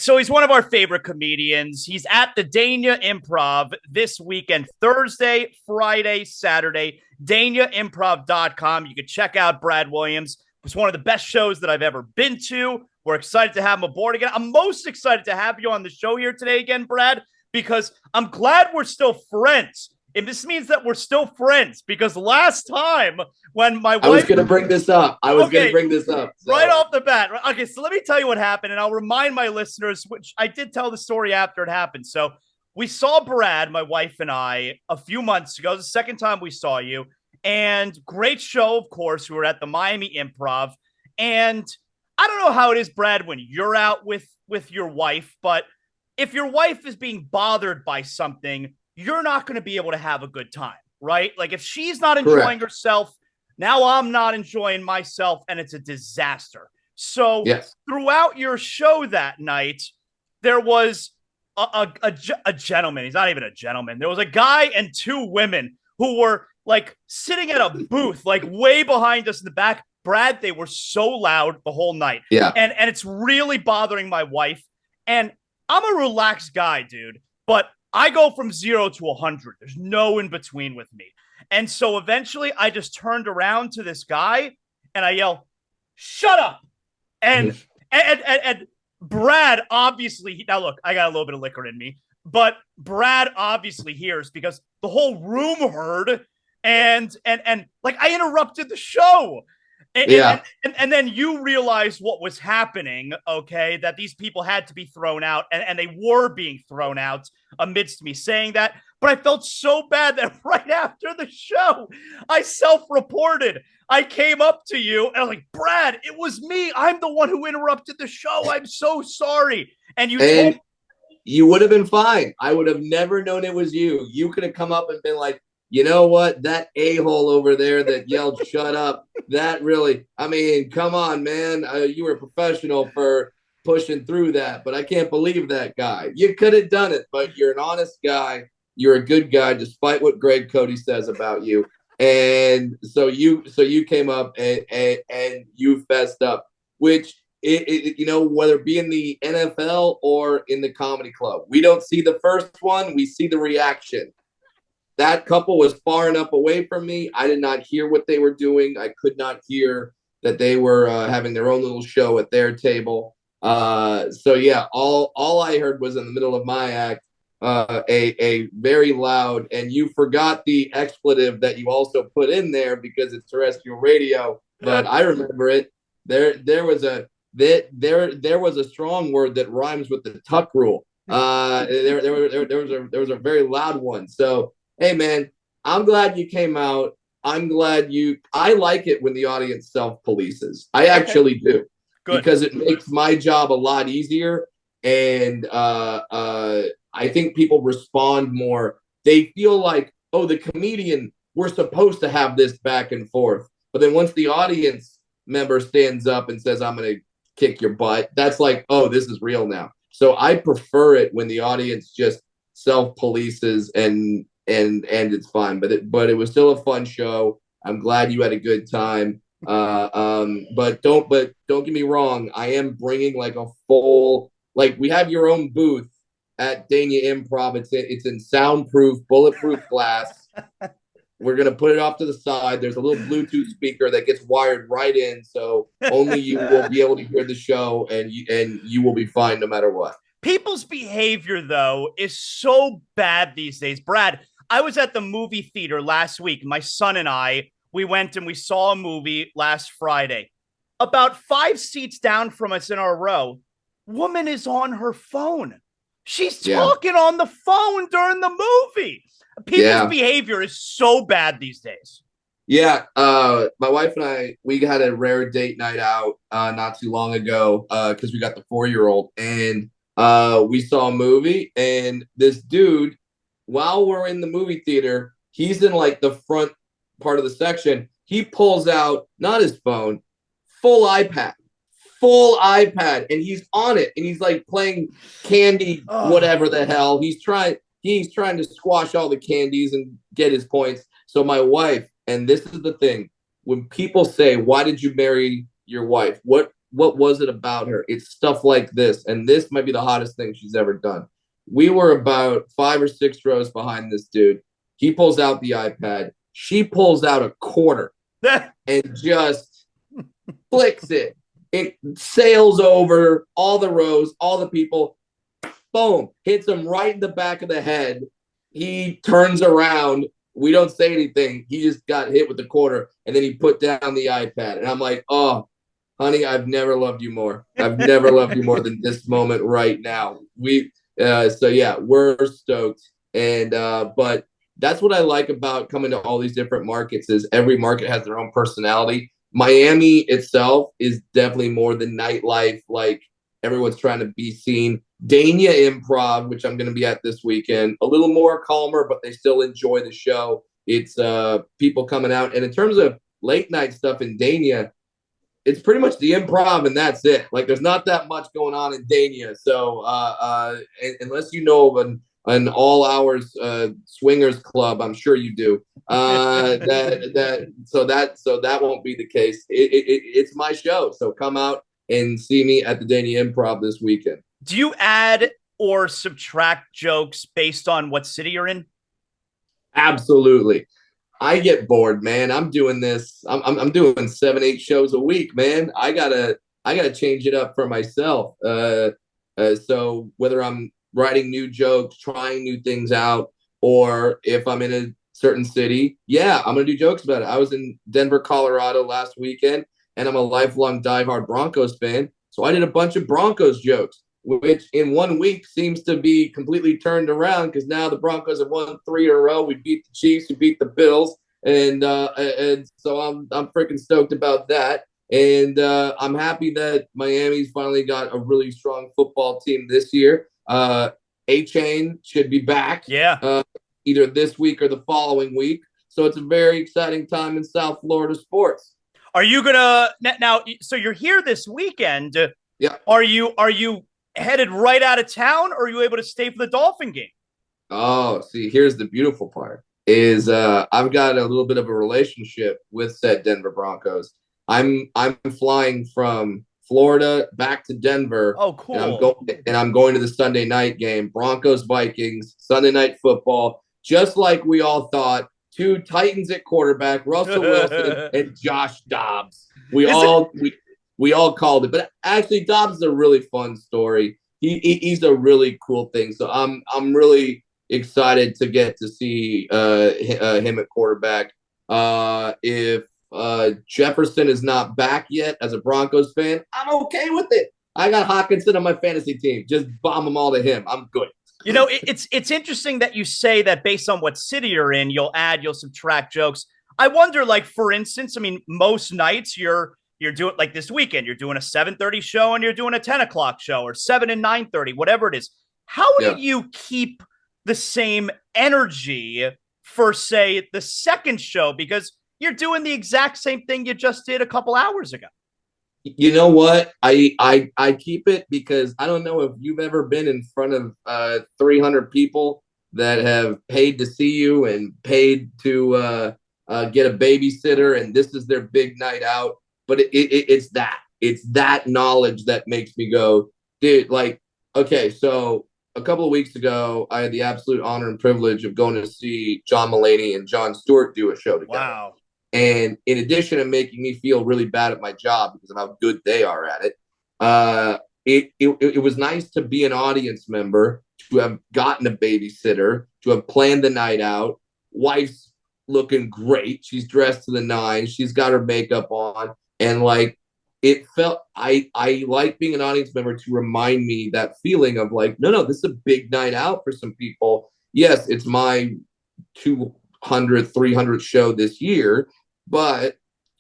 So he's one of our favorite comedians. He's at the Dania Improv this weekend, Thursday, Friday, Saturday. DaniaImprov.com. You can check out Brad Williams. It's one of the best shows that I've ever been to. We're excited to have him aboard again. I'm most excited to have you on the show here today again, Brad, because I'm glad we're still friends. And this means that we're still friends, because last time when my wife... I was going to bring this up. Right off the bat. Okay, so let me tell you what happened, and I'll remind my listeners, which I did tell the story after it happened. So we saw Brad, my wife and I, a few months ago. It was the second time we saw you. And great show, of course. We were at the Miami Improv. And I don't know how it is, Brad, when you're out with your wife, but if your wife is being bothered by something, you're not going to be able to have a good time, right? Like if she's not enjoying herself, now I'm not enjoying myself, and it's a disaster. So throughout your show that night, there was a gentleman. He's not even a gentleman. There was a guy and two women who were like sitting at a booth, like way behind us in the back. Brad, they were so loud the whole night. Yeah. And it's really bothering my wife. And I'm a relaxed guy, dude, but I go from 0 to 100. There's no in between with me. And so eventually I just turned around to this guy and I yell, "Shut up." And Brad obviously, now look, I got a little bit of liquor in me, but Brad obviously hears because the whole room heard, and like I interrupted the show. And then you realize what was happening, okay, that these people had to be thrown out, and they were being thrown out amidst me saying that. But I felt so bad that right after the show, I self-reported. I came up to you, and I was like, "Brad, it was me. I'm the one who interrupted the show. I'm so sorry." And you would have been fine. I would have never known it was you. You could have come up and been like, "You know what? That a-hole over there that yelled, 'Shut up.' That really, I mean, come on, man. You were a professional for pushing through that, but I can't believe that guy." You could have done it, but you're an honest guy. You're a good guy, despite what Greg Cody says about you. And so you came up and you fessed up, which, whether it be in the NFL or in the comedy club, we don't see the first one. We see the reaction. That couple was far enough away from me. I did not hear what they were doing. I could not hear that they were having their own little show at their table. So yeah, all I heard was in the middle of my act, a very loud, and you forgot the expletive that you also put in there because it's terrestrial radio. But I remember it. There was a strong word that rhymes with the tuck rule. There was a very loud one. So, hey, man, I'm glad you came out. I like it when the audience self-polices. I actually do. Good. Because it makes my job a lot easier. And I think people respond more. They feel like, oh, the comedian, we're supposed to have this back and forth. But then once the audience member stands up and says, "I'm going to kick your butt," that's like, oh, this is real now. So I prefer it when the audience just self-polices and it's fine, but it was still a fun show. I'm glad you had a good time. But don't get me wrong. I am bringing like a full, like we have your own booth at Dania Improv. It's in soundproof, bulletproof glass. We're gonna put it off to the side. There's a little Bluetooth speaker that gets wired right in, so only you will be able to hear the show, and you will be fine no matter what. People's behavior, though, is so bad these days. Brad, I was at the movie theater last week. My son and we went and we saw a movie last Friday. About 5 seats down from us in our row, woman is on her phone. She's talking on the phone during the movie. People's behavior is so bad these days. Yeah, my wife and we had a rare date night out not too long ago because we got the 4-year-old, and we saw a movie, and this dude, while we're in the movie theater, he's in like the front part of the section. He pulls out not his phone, full iPad, and he's on it, and he's like playing candy, whatever the hell. He's trying to squash all the candies and get his points. So my wife, and this is the thing, when people say, "Why did you marry your wife?" What what was it about her? It's stuff like this. And this might be the hottest thing she's ever done. We were about 5 or 6 rows behind this dude. He pulls out the iPad. She pulls out a quarter and just flicks it. It sails over all the rows, all the people. Boom, hits him right in the back of the head. He turns around. We don't say anything. He just got hit with the quarter, and then he put down the iPad. And I'm like, oh, honey, I've never loved you more. I've never loved you more than this moment right now. So yeah, we're stoked. And but that's what I like about coming to all these different markets is every market has their own personality. Miami itself is definitely more the nightlife, like everyone's trying to be seen. Dania Improv, which I'm going to be at this weekend, a little more calmer, but they still enjoy the show. It's people coming out. And in terms of late night stuff in Dania, it's pretty much the Improv and that's it. Like there's not that much going on in Dania. So unless you know of an all hours swingers club, I'm sure you do. So that won't be the case. It's my show. So come out and see me at the Dania Improv this weekend. Do you add or subtract jokes based on what city you're in? Absolutely. I get bored, man. I'm doing this. I'm doing 7, 8 shows a week, man. I gotta change it up for myself. So whether I'm writing new jokes, trying new things out, or if I'm in a certain city, yeah, I'm gonna do jokes about it. I was in Denver, Colorado last weekend, and I'm a lifelong diehard Broncos fan. So I did a bunch of Broncos jokes, which in 1 week seems to be completely turned around because now the Broncos have won 3 in a row. We beat the Chiefs, we beat the Bills, and so I'm freaking stoked about that. And I'm happy that Miami's finally got a really strong football team this year. A-Chain should be back, either this week or the following week. So it's a very exciting time in South Florida sports. Are you gonna now? So you're here this weekend. Yeah. Are you headed right out of town, or are you able to stay for the Dolphin game? Oh, see, here's the beautiful part is I've got a little bit of a relationship with said Denver Broncos. I'm flying from Florida back to Denver. Oh, cool. And I'm going to the Sunday night game, Broncos Vikings, Sunday night football, just like we all thought. 2 Titans at quarterback, Russell Wilson and Josh Dobbs. We all called it, but actually Dobbs is a really fun story. He's a really cool thing. So I'm really excited to get to see him at quarterback. If Jefferson is not back yet as a Broncos fan, I'm okay with it. I got Hawkinson on my fantasy team. Just bomb them all to him. I'm good. You know, it's interesting that you say that based on what city you're in, you'll subtract jokes. I wonder, like, for instance, I mean, most nights you're doing, like this weekend, you're doing a 7:30 show and you're doing a 10 o'clock show or 7 and 9:30, whatever it is. How do you keep the same energy for, say, the second show? Because you're doing the exact same thing you just did a couple hours ago. You know what? I keep it because I don't know if you've ever been in front of 300 people that have paid to see you and paid to get a babysitter, and this is their big night out. But it's that knowledge that makes me go, dude, like, okay, so a couple of weeks ago, I had the absolute honor and privilege of going to see John Mulaney and Jon Stewart do a show together. Wow. And in addition to making me feel really bad at my job because of how good they are at it, it was nice to be an audience member, to have gotten a babysitter, to have planned the night out. Wife's looking great. She's dressed to the nines. She's got her makeup on. And like, it felt, I like being an audience member to remind me that feeling of like, no, this is a big night out for some people. Yes, it's my 200, 300 show this year. But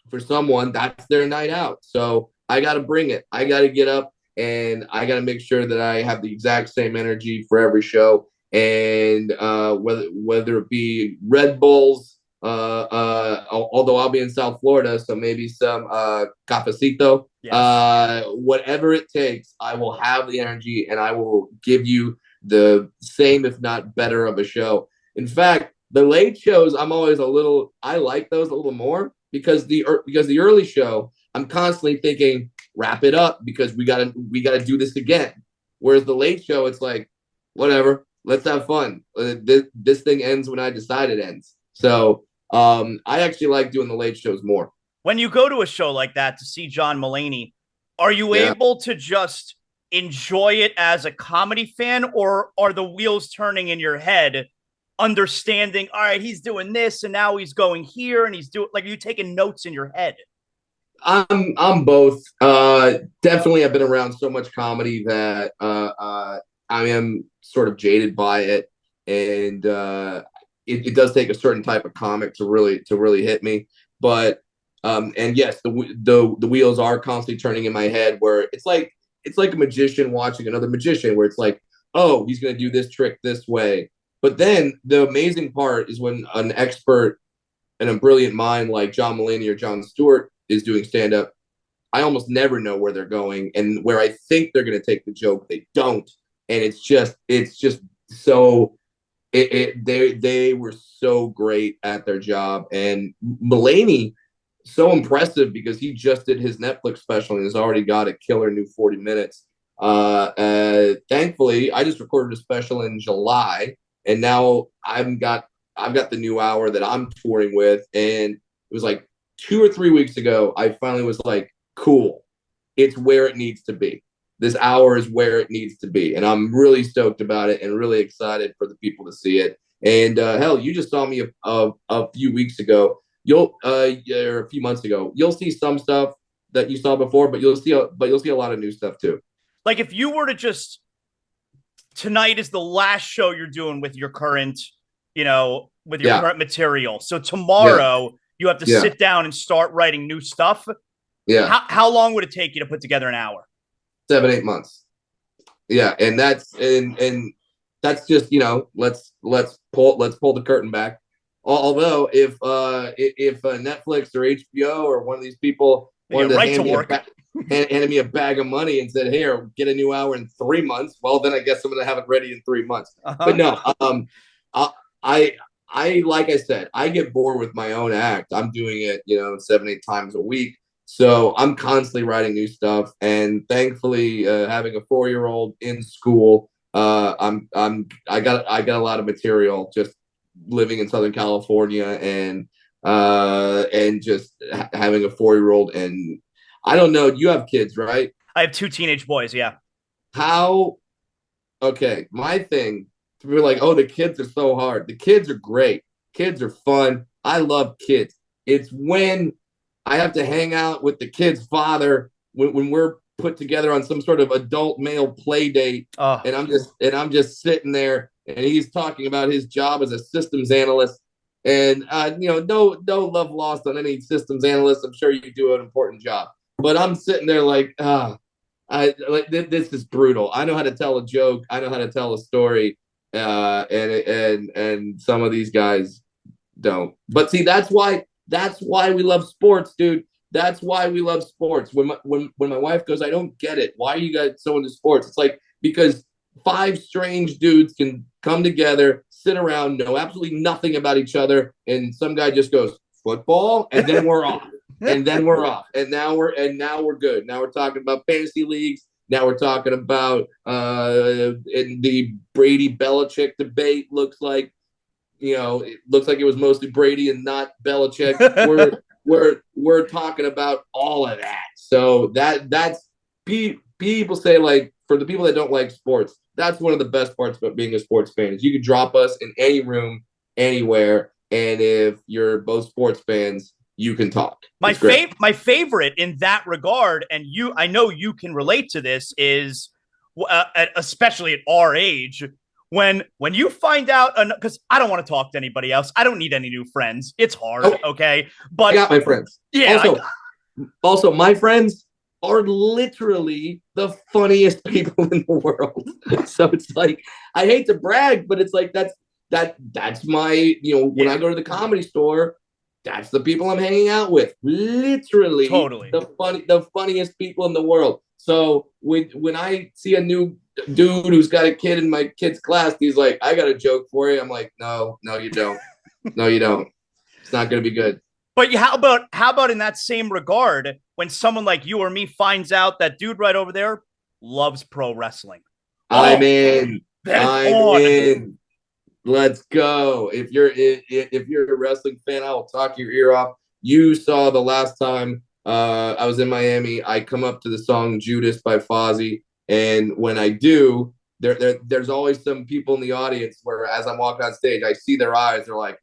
for someone, that's their night out. So I got to bring it. I got to get up and I got to make sure that I have the exact same energy for every show. And whether it be Red Bulls, although I'll be in South Florida, so maybe some cafecito, whatever it takes, I will have the energy and I will give you the same, if not better, of a show. In fact, the late shows, I like those a little more because the early show, I'm constantly thinking, wrap it up because we gotta do this again. Whereas the late show, it's like, whatever, let's have fun. This thing ends when I decide it ends. So I actually like doing the late shows more. When you go to a show like that to see John Mulaney, are you able to just enjoy it as a comedy fan, or are the wheels turning in your head, understanding, all right, he's doing this and now he's going here and he's doing, like, are you taking notes in your head? I'm both. Definitely, I've been around so much comedy that I am sort of jaded by it, and it does take a certain type of comic to really hit me. But and yes, the wheels are constantly turning in my head, where it's like a magician watching another magician, where it's like, oh, he's going to do this trick this way. But then the amazing part is when an expert and a brilliant mind like John Mulaney or Jon Stewart is doing stand-up, I almost never know where they're going, and where I think they're going to take the joke, they don't. And it's just so they were so great at their job. And Mulaney, so impressive because he just did his Netflix special and has already got a killer new 40 minutes. Thankfully, I just recorded a special in July, and now I've got the new hour that I'm touring with, and it was like 2 or 3 weeks ago, I finally was like, cool, it's where it needs to be. This hour is where it needs to be. And I'm really stoked about it and really excited for the people to see it. And hell, you just saw me a few weeks ago. Or a few months ago. You'll see some stuff that you saw before, but you'll see a lot of new stuff too. Like, if you were to just, tonight is the last show you're doing with your current, current material. So tomorrow you have to sit down and start writing new stuff. Yeah. How long would it take you to put together an hour? 7-8 months. Yeah, and that's just, let's pull the curtain back. Although if Netflix or HBO or one of these people wanted to handed me a bag of money and said, "Here, get a new hour in 3 months," well, then I guess I'm gonna have it ready in 3 months. But no, I like I said, I get bored with my own act. I'm doing it, 7-8 times a week. So I'm constantly writing new stuff, and thankfully, having a 4-year-old in school, I got a lot of material just living in Southern California and just having a 4-year-old. And I don't know, you have kids, right? I have 2 teenage boys. Yeah. Okay, my thing, we're like, oh, the kids are so hard. The kids are great. Kids are fun. I love kids. It's when I have to hang out with the kid's father when we're put together on some sort of adult male play date, and I'm just sitting there, and he's talking about his job as a systems analyst, and no love lost on any systems analyst. I'm sure you do an important job, but I'm sitting there like, this is brutal. I know how to tell a joke. I know how to tell a story, and some of these guys don't. But see, that's why we love sports, dude. That's why we love sports. When my wife goes, I don't get it. Why are you guys so into sports? It's like, because 5 strange dudes can come together, sit around, know absolutely nothing about each other, and some guy just goes, football, and then we're off. And then we're off. And now we're good. Now we're talking about fantasy leagues. Now we're talking about in the Brady Belichick debate. Looks like it was mostly Brady and not Belichick. We're talking about all of that. So that's people say, like, for the people that don't like sports, that's one of the best parts about being a sports fan is you can drop us in any room, anywhere, and if you're both sports fans, you can talk. My favorite in that regard, and I know you can relate to this, is especially at our age, when you find out, because I don't want to talk to anybody else. I don't need any new friends. It's hard, okay? But I got my friends. Yeah. Also, my friends are literally the funniest people in the world. So it's like, I hate to brag, but it's like that's my, when I go to the Comedy Store, that's the people I'm hanging out with. Literally, totally the funniest people in the world. So when I see a new dude who's got a kid in my kid's class, he's like, I got a joke for you. I'm like, no, you don't. No, you don't. It's not going to be good. But how about in that same regard, when someone like you or me finds out that dude right over there loves pro wrestling. I'm in. I'm in. Let's go. If you're a wrestling fan, I will talk your ear off. You saw the last time I was in Miami, I come up to the song Judas by Fozzy. And when I do, there's always some people in the audience where as I'm walking on stage, I see their eyes. They're like,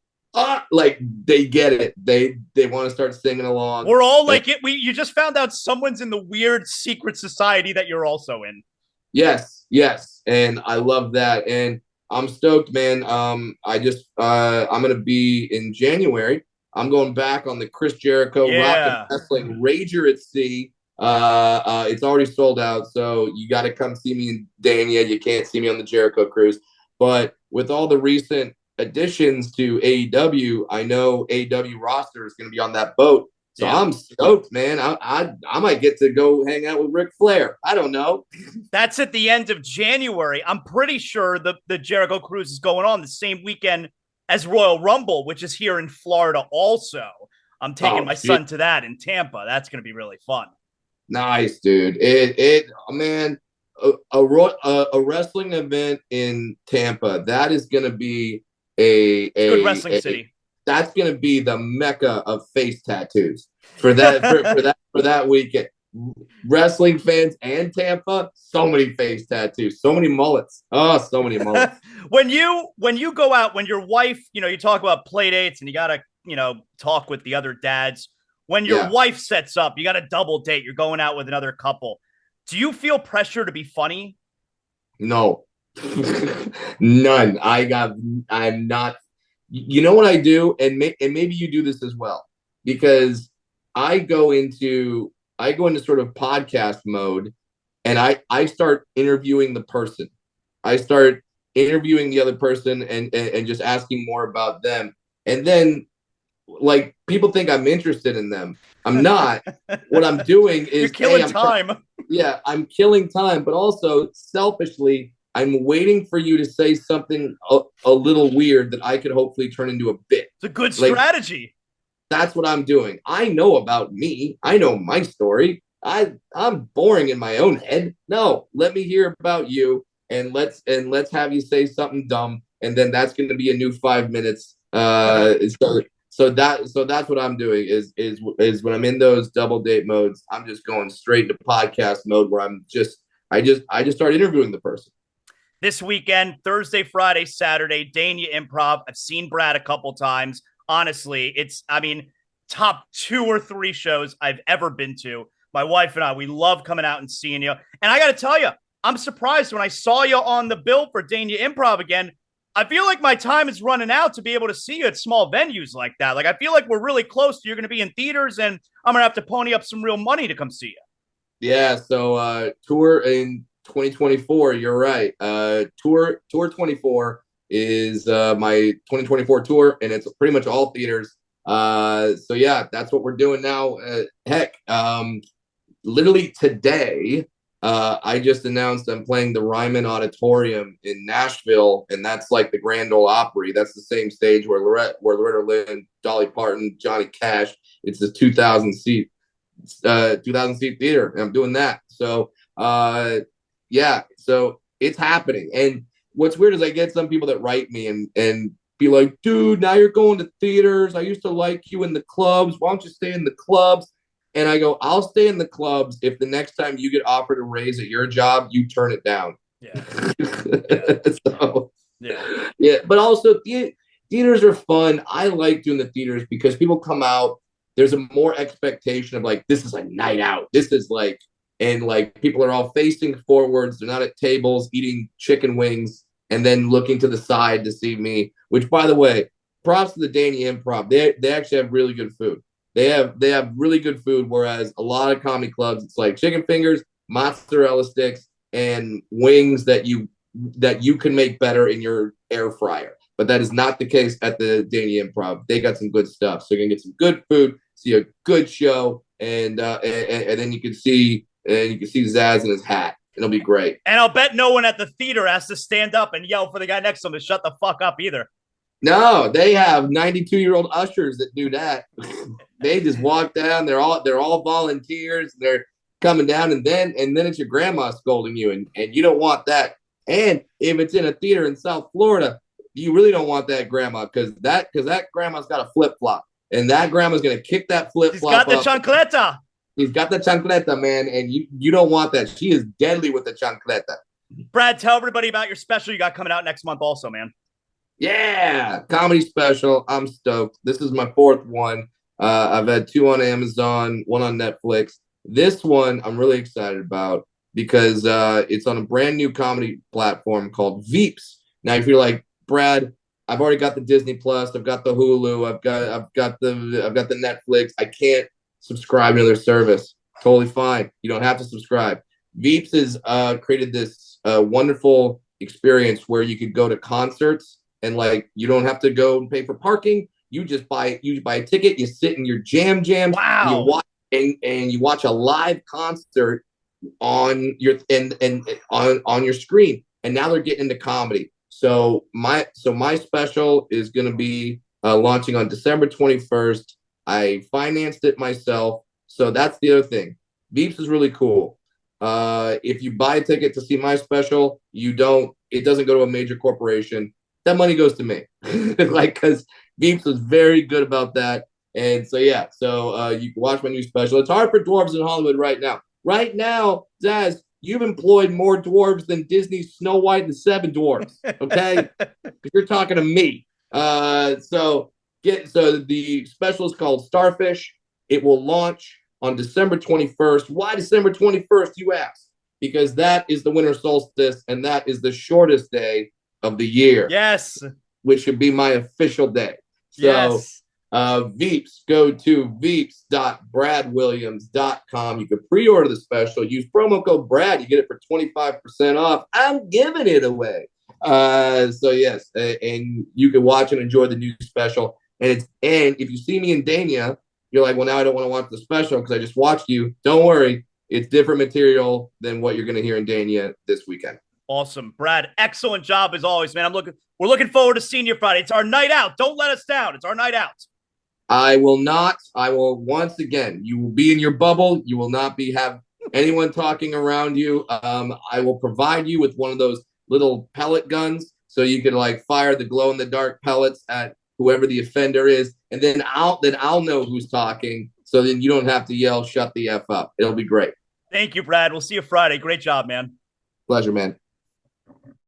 like they get it. They want to start singing along. We're all like it. You just found out someone's in the weird secret society that you're also in. Yes. And I love that. And I'm stoked, man. I'm going to be in January. I'm going back on the Chris Jericho Rock and Wrestling Rager at Sea. It's already sold out, so you got to come see me in Dania. You can't see me on the Jericho cruise. But with all the recent additions to AEW, I know AEW roster is going to be on that boat. So I'm stoked, man. I might get to go hang out with Ric Flair. I don't know. That's at the end of January. I'm pretty sure the Jericho cruise is going on the same weekend as Royal Rumble, which is here in Florida also. I'm taking my son to that in Tampa. That's going to be really fun. Nice, dude. Man, a wrestling event in Tampa, that is going to be a good wrestling city. That's going to be the mecca of face tattoos for that for that weekend. Wrestling fans and Tampa, so many face tattoos, so many mullets. Oh, so many mullets. when you go out, when your wife, you talk about play dates and you got to, talk with the other dads. When your wife sets up, you got a double date, you're going out with another couple. Do you feel pressure to be funny? No. None. I'm not. You know what I do? And maybe you do this as well, because I go into sort of podcast mode, and I start interviewing the person. I start interviewing the other person and just asking more about them. And then, like, people think I'm interested in them. I'm not. What I'm doing is you're killing time. I'm killing time, but also selfishly, I'm waiting for you to say something a little weird that I could hopefully turn into a bit. It's a good strategy. That's what I'm doing. I know about me. I know my story. I'm boring in my own head. No, let me hear about you, and let's have you say something dumb, and then that's going to be a new 5 minutes. So that's what I'm doing is when I'm in those double date modes, I'm just going straight to podcast mode where I just start interviewing the person. This weekend, Thursday, Friday, Saturday, Dania Improv. I've seen Brad a couple times. Honestly, top 2 or 3 shows I've ever been to. My wife and I, we love coming out and seeing you. And I got to tell you, I'm surprised when I saw you on the bill for Dania Improv again. I feel like my time is running out to be able to see you at small venues like that. Like, I feel like we're really close. You're going to be in theaters, and I'm going to have to pony up some real money to come see you. Yeah, so tour in 2024, you're right. Tour 24 is my 2024 tour, and it's pretty much all theaters. So yeah, that's what we're doing now. Literally today, I just announced I'm playing the Ryman Auditorium in Nashville, and that's like the Grand Ole Opry. That's the same stage where Loretta Lynn, Dolly Parton, Johnny Cash. It's a 2,000 seat theater, and I'm doing that. So so it's happening. And what's weird is I get some people that write me and be like, dude, now you're going to theaters. I used to like you in the clubs. Why don't you stay in the clubs? And I go, I'll stay in the clubs if the next time you get offered a raise at your job, you turn it down. Yeah. But also theaters are fun. I like doing the theaters because people come out. There's a more expectation of like, this is a night out. This is like, and like people are all facing forwards. They're not at tables eating chicken wings and then looking to the side to see me, which, by the way, props to the Dania Improv. They actually have really good food. They have really good food, whereas a lot of comedy clubs, it's like chicken fingers, mozzarella sticks, and wings that you can make better in your air fryer. But that is not the case at the Dania Improv. They got some good stuff. So you're gonna get some good food, see a good show, and then you can see Zaz in his hat. It'll be great. And I'll bet no one at the theater has to stand up and yell for the guy next to him to shut the fuck up either. No, they have 92-year-old ushers that do that. They just walk down. They're all volunteers. They're coming down, and then it's your grandma scolding you, and you don't want that. And if it's in a theater in South Florida, you really don't want that grandma because that grandma's got a flip flop, and that grandma's gonna kick that flip He's flop got the up. chancleta. He's got the chancleta, man, and you don't want that. She is deadly with the chancleta. Brad, tell everybody about your special you got coming out next month also, man. Yeah, comedy special. I'm stoked. This is my fourth one. I've had two on Amazon, one on Netflix. This one I'm really excited about because it's on a brand new comedy platform called Veeps. Now, if you're like Brad, I've already got the Disney Plus, I've got the Hulu, I've got the Netflix. I can't subscribe to their service. Totally fine. You don't have to subscribe. Veeps has created this wonderful experience where you could go to concerts and like you don't have to go and pay for parking. You buy a ticket, you sit in your jams, wow. and you watch and you watch a live concert on your on your screen. And now they're getting into comedy. So my special is going to be launching on December 21st. I financed it myself. So that's the other thing. Veeps is really cool. If you buy a ticket to see my special, it doesn't go to a major corporation. That money goes to me. Like, because Veeps was very good about that. And so, yeah, you can watch my new special. It's hard for dwarves in Hollywood right now. Right now, Zaz, you've employed more dwarves than Disney's Snow White and the Seven Dwarfs. Okay, because you're talking to me. So the special is called Starfish. It will launch on December 21st. Why December 21st, you ask? Because that is the winter solstice, and that is the shortest day of the year. Yes, which should be my official day. So. Yes. Veeps, go to veeps.bradwilliams.com. You can pre-order the special. Use promo code Brad. You get it for 25% off. I'm giving it away. So yes, and you can watch and enjoy the new special. And if you see me in Dania, you're like, well, now I don't want to watch the special because I just watched you. Don't worry, it's different material than what you're going to hear in Dania this weekend. Awesome, Brad. Excellent job as always, man. We're looking forward to seeing you Friday. It's our night out. Don't let us down. It's our night out. I will not. I will once again. You will be in your bubble. You will not have anyone talking around you. I will provide you with one of those little pellet guns so you can like fire the glow in the dark pellets at whoever the offender is, and then I'll know who's talking. So then you don't have to yell, "Shut the F up." It'll be great. Thank you, Brad. We'll see you Friday. Great job, man. Pleasure, man.